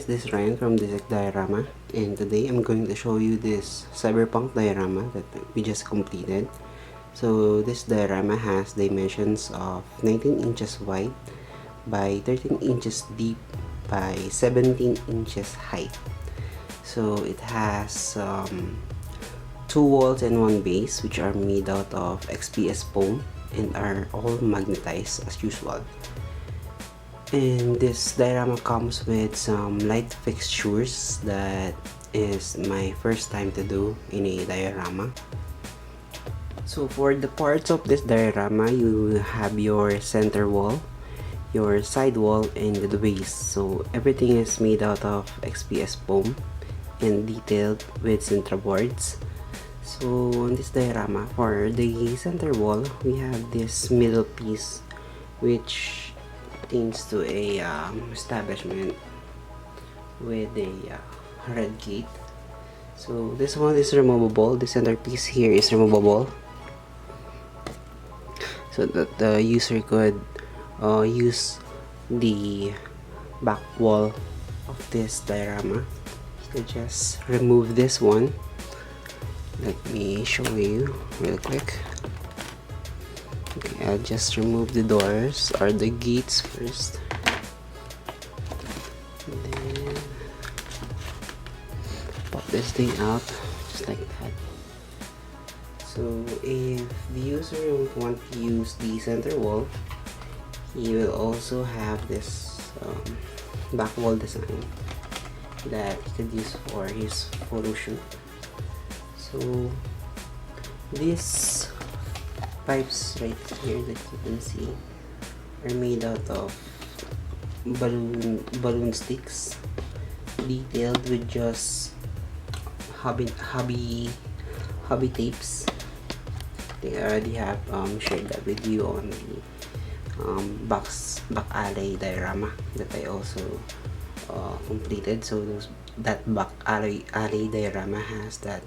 this is Ryan from Diorama, and today I'm going to show you this Cyberpunk diorama that we just completed. So this diorama has dimensions of 19 inches wide by 13 inches deep by 17 inches height. So it has two walls and one base, which are made out of XPS foam and are all magnetized as usual. And this diorama comes with some light fixtures that is my first time to do in a diorama. So for the parts of this diorama, you have your center wall, your side wall, and the base. So everything is made out of XPS foam and detailed with Sintra boards. So on this diorama, for the center wall, we have this middle piece which pertains to a establishment with a red gate. So this one is removable. The centerpiece here is removable, so that the user could use the back wall of this diorama. So just remove this one. Let me show you real quick. Okay, I'll just remove the doors or the gates first. And then pop this thing out just like that. So if the user would want to use the center wall, he will also have this back wall design that he could use for his photo shoot. So these pipes right here that you can see are made out of balloon sticks, detailed with just hobby tapes. They already have shared that with you on the back alley diorama that I also completed. So that back alley diorama has that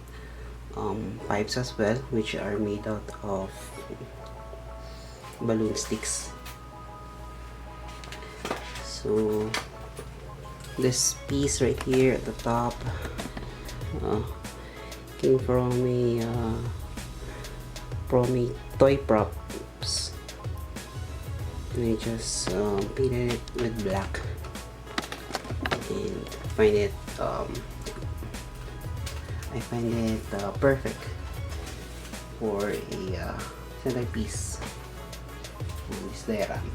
pipes as well, which are made out of balloon sticks. So this piece right here at the top came from a toy props, and I just painted it with black and find it perfect for a centerpiece on this diorama.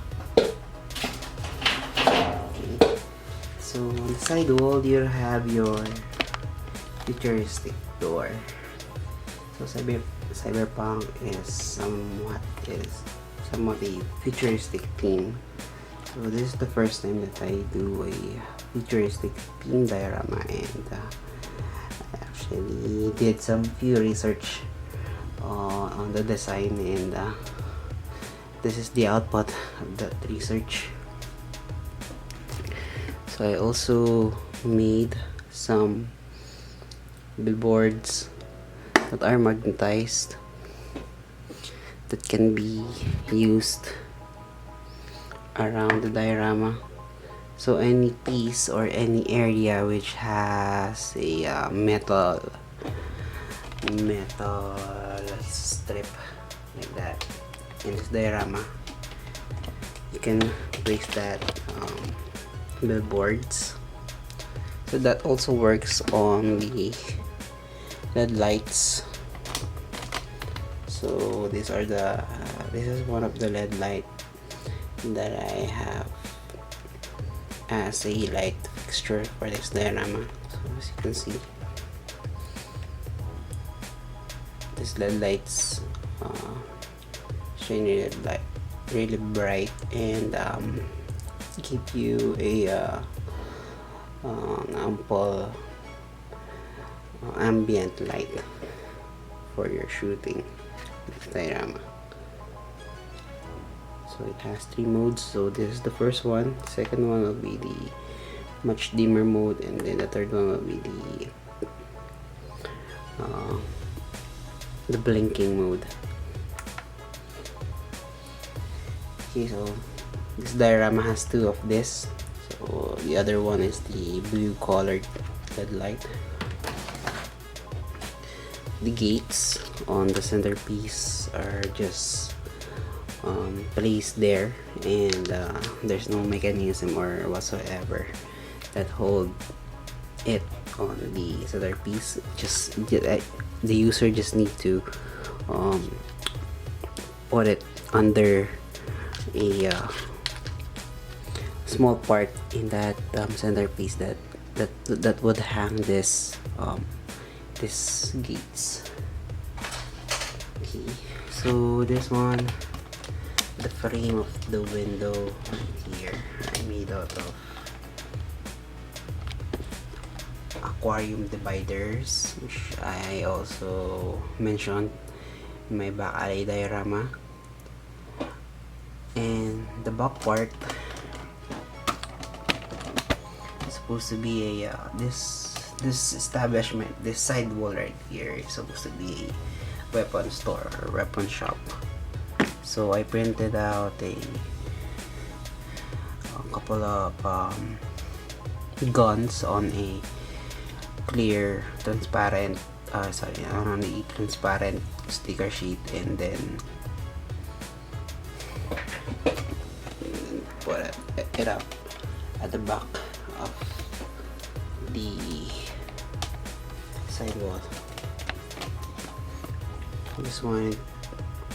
Okay. So on the side wall, you have your futuristic door. So Cyberpunk is somewhat a futuristic theme. So this is the first time that I do a futuristic theme diorama, and actually did some few research on the design, and this is the output of that research. So I also made some billboards that are magnetized that can be used around the diorama. So any piece or any area which has a metal strip like that in this diorama, you can place that billboards. So that also works on the LED lights. So these are this is one of the LED light that I have as a light fixture for this diorama. So as you can see, this LED lights shine really bright and give you a ample ambient light for your shooting this diorama. So it has 3 modes. So this is the first one. The second one will be the much dimmer mode, and then the third one will be the blinking mode. Okay, so this diorama has 2 of this. So the other one is the blue colored headlight. The gates on the centerpiece are just placed there, and there's no mechanism or whatsoever that hold it on the centerpiece. Just the user just need to put it under a small part in that centerpiece that would hang this gates. Okay, so this one, the frame of the window here are made out of aquarium dividers, which I also mentioned in my back alley diorama. And the back part is supposed to be a this establishment, this side wall right here is supposed to be a weapon store or weapon shop. So I printed out a couple of guns on a clear transparent on a transparent sticker sheet, and then put it up at the back of the side wall. I just wanted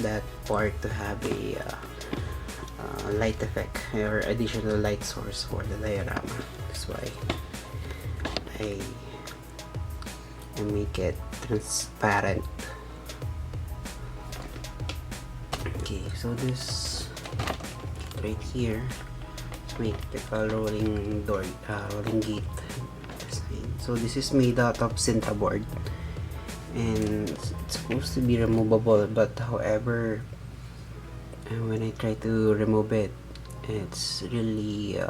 that part to have a light effect or additional light source for the diorama. That's why I make it transparent. Okay, so this right here is my typical rolling door, rolling gate design. So this is made out of Sinta board, and it's supposed to be removable, but however, when I try to remove it, it's really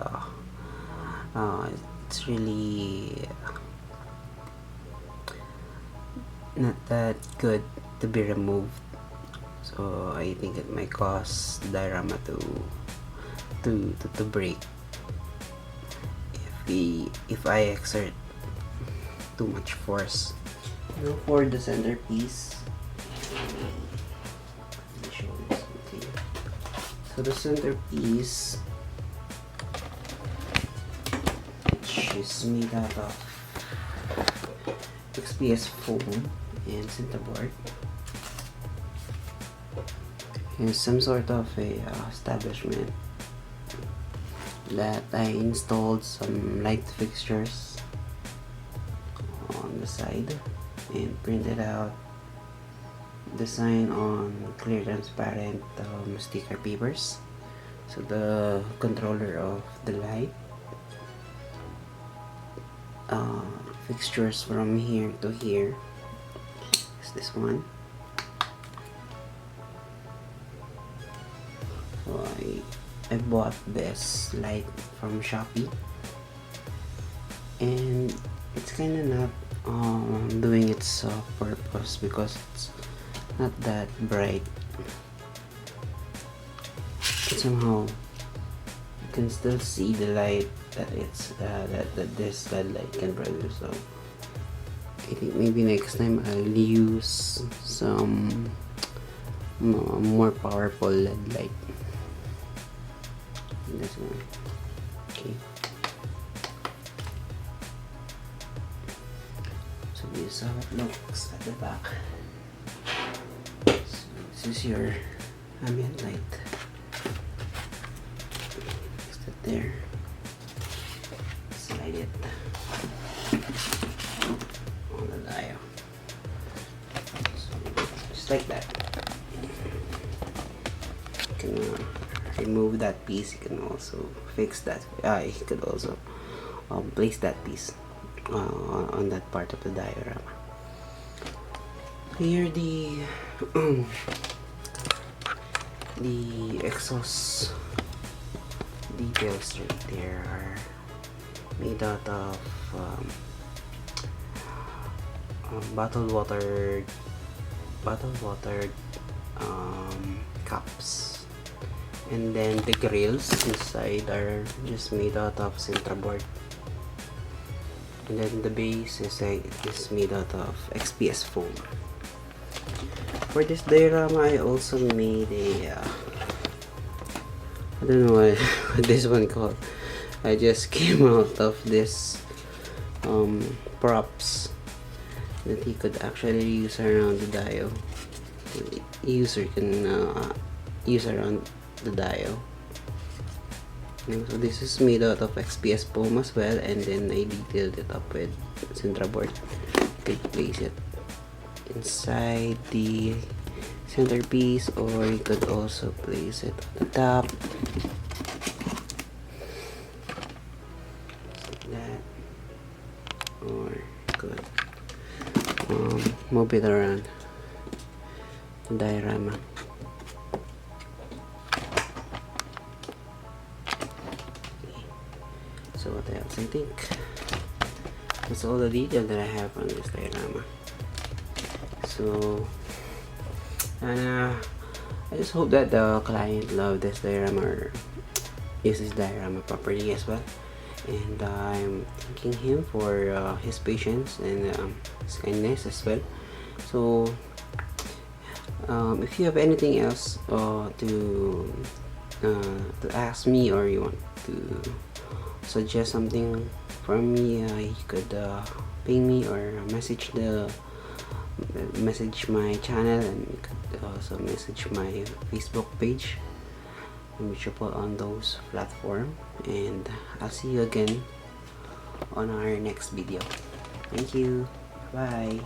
not that good to be removed. So I think it might cause the diorama to break if I exert too much force. Now for the centerpiece, let me show this to you. So the centerpiece, which is made out of XPS foam and Sinta board, is some sort of a establishment that I installed some light fixtures on the side and printed out design on clear transparent sticker papers. So the controller of the light, fixtures from here to here is this one. So I bought this light from Shopee, and it's kind of not doing its purpose because it's not that bright. But somehow you can still see the light that it's that this LED light can produce. So I think maybe next time I'll use some more powerful LED light. This one. Okay. So this is how it looks at the back. So this is your ambient light. Fix it there. Slide it on the dial. So just like that. You can remove that piece. You can also fix that. You could also place that piece on that part of the diorama. Here the exhaust details right there are made out of bottled water cups And then the grills inside are just made out of board. And then the base is made out of XPS foam. For this diorama, I also made a I don't know what this one called. I just came out of this props that he could actually use around the dial. The user can use around the dial. So this is made out of XPS foam as well, and then I detailed it up with board. You could place it inside the centerpiece, or you could also place it on the top like that, or you could move it around the diorama. So what else? I think that's all the detail that I have on this diorama. So, and I just hope that the client loved this diorama or uses diorama properly as well. And I'm thanking him for his patience and his kindness as well. So, if you have anything else to ask me, or you want to suggest something from me, you could ping me or message my channel, and you could also message my Facebook page. I'm reachable on those platforms, and I'll see you again on our next video. Thank you. Bye.